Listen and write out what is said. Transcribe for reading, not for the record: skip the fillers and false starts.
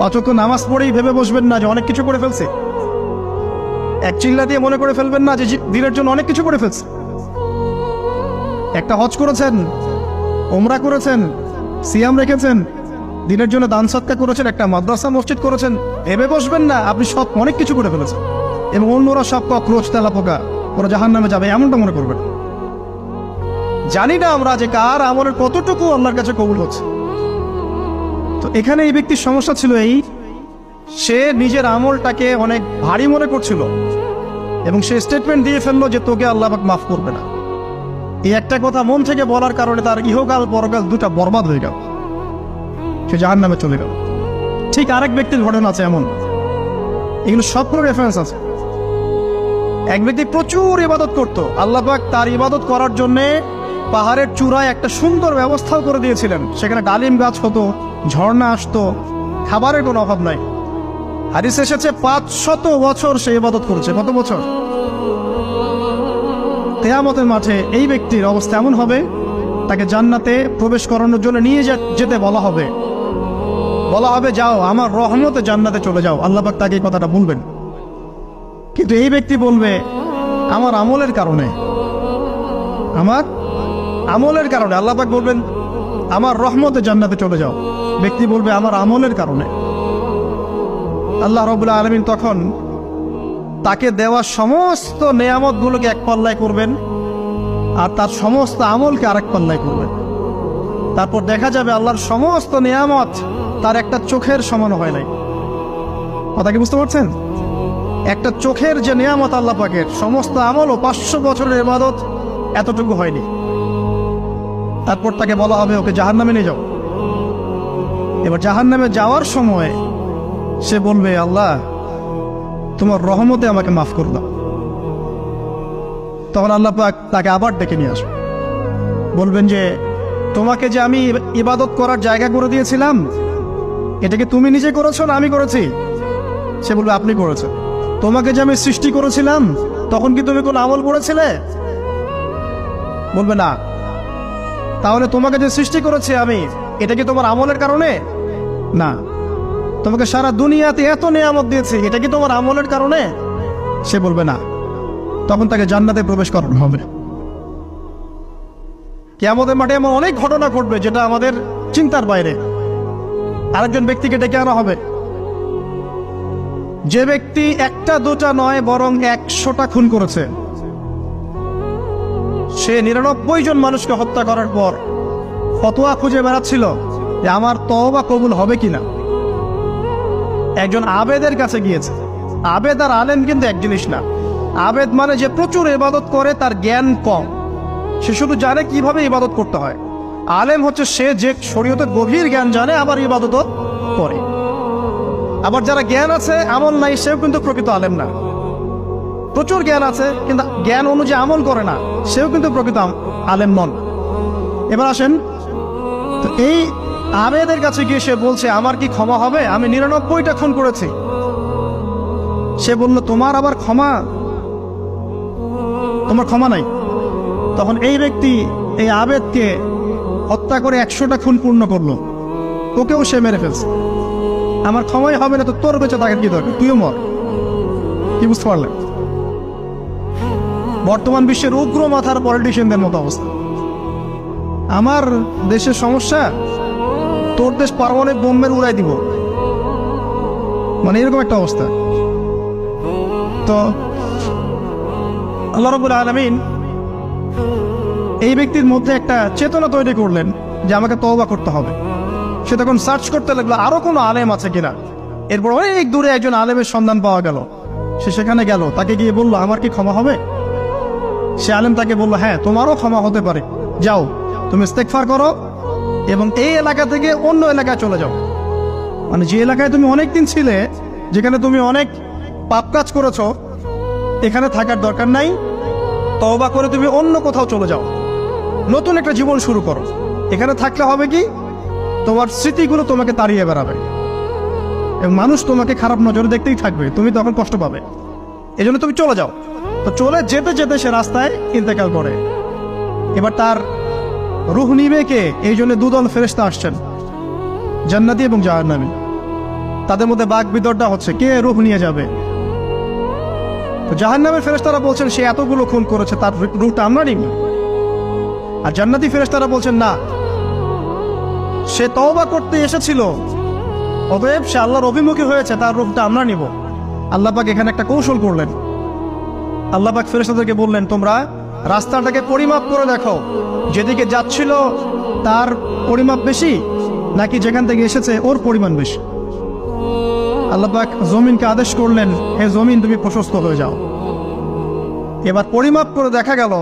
অচক্ষ নামাজ পড়েই ভেবে বসবেন না যে অনেক কিছু করে ফেলছে। এক চিল্লা দিয়ে মনে করে ফেলবেন না যে দিনের জন্য অনেক কিছু করে ফেলছে। একটা হজ করেছেন, ওমরা করেছেন, সিয়াম রেখেছেন, দিনের জন্য দান সৎকার করেছেন, একটা মাদ্রাসা মসজিদ করেছেন, ভেবে বসবেন না আপনি সব অনেক কিছু করে ফেলেছেন এবং অন্যরা সব কক্রোচ তেলা পোকা, ওরা জাহান্নামে যাবে এমনটা মনে করবেন। জানি না আমরা যে কার আমলের কতটুকু আল্লাহর কাছে কবুল হচ্ছে। তো এখানে এই ব্যক্তির সমস্যা ছিল এই, সে নিজের আমলটাকে অনেক ভারী মনে করছিল এবং সে স্টেটমেন্ট দিয়ে ফেললো যে তোকে আল্লাহ পাক মাফ করবে না। এই একটা কথা মন থেকে বলার কারণে তার ইহকাল পরকাল দুটা বরবাদ হয়ে গেল, সে জাহান্নামে চলে গেল। ঠিক আরেক ব্যক্তির ঘটনা আছে এমন, এগুলো সবগুলো রেফারেন্স আছে। এক ব্যক্তি প্রচুর ইবাদত করত, আল্লাহ পাক তার ইবাদত করার জন্যে পাহাড়ের চূড়ায় একটা সুন্দর ব্যবস্থাও করে দিয়েছিলেন। সেখানে ডালিম গাছ হতো, ঝর্ণা আসতো, খাবারের কোনো অভাব নাই। হাদিসে এসেছে 500 বছর সে ইবাদত করেছে। কত বছর? কিয়ামতের মাঠে এই ব্যক্তির অবস্থা এমন হবে, তাকে জান্নাতে প্রবেশ করানোর জন্য নিয়ে যেতে বলা হবে যাও আমার রহমতে জান্নাতে চলে যাও। আল্লাহ পাক তাকে এই কথাটা বলবেন, কিন্তু এই ব্যক্তি বলবে আমার আমলের কারণে, আল্লাহ পাক বলবেন আমার রহমতে জান্নাতে চলে যাও। ব্যক্তি বলবে আমার আমলের কারণে। আল্লাহ রাব্বুল আলামিন তখন তাকে দেওয়া সমস্ত নেয়ামতগুলোকে এক পাল্লায় করবেন আর তার সমস্ত আমলকে আরেক পাল্লায় করবেন। তারপর দেখা যাবে আল্লাহর সমস্ত নেয়ামত তার একটা চোখের সমান হয় নাই। কথা কি বুঝতে পারছেন? একটা চোখের যে নেয়ামত আল্লাহ পাকের, সমস্ত আমল ও 500 বছরের ইবাদত এতটুকু হয়নি। তারপর তাকে বলা হবে ওকে জাহান্নামে নিয়ে যাও। এবার জাহান্নামে যাওয়ার সময় সে বলবে আল্লাহ তোমার রহমতে আমাকে মাফ করে দাও। তখন আল্লাহ পাক তাকে আবার ডেকে নিয়ে আসবে, বলবেন যে তোমাকে যে আমি ইবাদত করার জায়গা করে দিয়েছিলাম, এটাকে তুমি নিজে করেছো না আমি করেছি? সে বলবে আপনি করেছেন। তোমাকে যে আমি সৃষ্টি করেছিলাম তখন কি তুমি কোনো আমল করেছিলে? বলবে না। তাহলে তোমাকে যে সৃষ্টি করেছি আমি, এটা কি তোমার আমলের কারণে? না। তোমাকে সারা দুনিয়াতে এত নেয়ামত দিয়েছি, এটা কি তোমার আমলের কারণে? সে বলবে না। তখন তাকে জান্নাতে প্রবেশ করানো হবে। কিয়ামতের মাঠে এমন অনেক ঘটনা ঘটবে যেটা আমাদের চিন্তার বাইরে। আরেকজন ব্যক্তিকে ডেকে আনা হবে, যে ব্যক্তি একটা দুটা নয় বরং 100টা খুন করেছে। সে 99 জন মানুষকে হত্যা করার পর ফতোয়া খুঁজে বেড়াচ্ছিল যে আমার তওবা কবুল হবে কিনা। একজন আবেদের কাছে গিয়েছে। আবেদ আর আলেম কিন্তু এক জিনিস না। আবেদ মানে যে প্রচুর ইবাদত করে, তার জ্ঞান কম, সে শুধু জানে কিভাবে ইবাদত করতে হয়। আলেম হচ্ছে সে যে শরীয়তের গভীর জ্ঞান জানে আবার ইবাদতও করে। আবার যারা জ্ঞান আছে আমল নাই, সেও কিন্তু প্রকৃত আলেম না। প্রচুর জ্ঞান আছে কিন্তু জ্ঞান অনুযায়ী আমল করে না, সেও কিন্তু প্রকৃত আলেম নন। এবার আসেন, তো এই আবেদের কাছে গিয়ে সে বলছে আমার কি ক্ষমা হবে? আমি 99টা খুন করেছি। সে বলল তোমার আবার ক্ষমা? তোমার ক্ষমা নাই। তখন এই ব্যক্তি এই আবেদকে হত্যা করে 100টা খুন পূর্ণ করলো, ওকেও সে মেরে ফেলছে। আমার ক্ষমাই হবে না তো তোর বেঁচে থাকার কি দরকার, তুইও মর। কি বুঝতে পারলেন? বর্তমান বিশ্বের উগ্র মাথার পলিটিশিয়ানদের মতো অবস্থা। আমার দেশের সমস্যা, তোর দেশ পারমাণবিক বোমের উড়াই দিব, মানে এরকম একটা অবস্থা। তো আল্লাহ রাব্বুল আলামিন এই ব্যক্তির মধ্যে একটা চেতনা তৈরি করলেন যে আমাকে তওবা করতে হবে। সে তখন সার্চ করতে লাগলো আরো কোনো আলেম আছে কিনা। এরপর অনেক দূরে একজন আলেমের সন্ধান পাওয়া গেল। সে সেখানে গেল, তাকে গিয়ে বলল আমার কি ক্ষমা হবে? সে আলেম তাকে বলল হ্যাঁ তোমারও ক্ষমা হতে পারে, যাও তুমি ইস্তেগফার করো এবং এই এলাকা থেকে অন্য এলাকায় চলে যাও। মানে যে এলাকায় তুমি অনেকদিন ছিলে, যেখানে তুমি অনেক পাপ কাজ করেছো, এখানে থাকার দরকার নাই। তওবা করে তুমি অন্য কোথাও চলে যাও, নতুন একটা জীবন শুরু করো। এখানে থাকলে হবে কি, তোমার স্মৃতিগুলো তোমাকে তাড়িয়ে বেড়াবে এবং মানুষ তোমাকে খারাপ নজরে দেখতেই থাকবে, তুমি তখন কষ্ট পাবে। এই জন্য তুমি চলে যাও। তো চলে যেতে যেতে সে রাস্তায় ইন্তেকাল করে। এবার তার রূহ নিবে কে? এই জন্য দুদল ফেরেশতা আসছেন, জান্নাতি এবং জাহান্নামী। তাদের মধ্যে বাক বিতর্ডা হচ্ছে কে রূহ নিয়ে যাবে। তো জাহান্নামের ফেরেশতারা বলছেন সে এতগুলো খুন করেছে, তার রূহটা আমরা নিব। আর জান্নাতি ফেরেশতারা বলছেন না, সে তওবা করতে এসেছিল, অতএব সে আল্লাহর অভিমুখী হয়েছে, তার রূহটা আমরা নিব। আল্লাহ পাক এখানে একটা কৌশল করলেন। আল্লাহ পাক ফেরেশতাদেরকে বললেন, তোমরা রাস্তাটাকে পরিমাপ করে দেখো, যেদিকে যাচ্ছিল তার পরিমাপ বেশি নাকি যেখান থেকে এসেছে ওর পরিমাণ বেশি। আল্লাহ পাক জমিনকে আদেশ করলেন, হে জমিন তুমি প্রশস্ত হয়ে যাও। এবার পরিমাপ করে দেখা গেল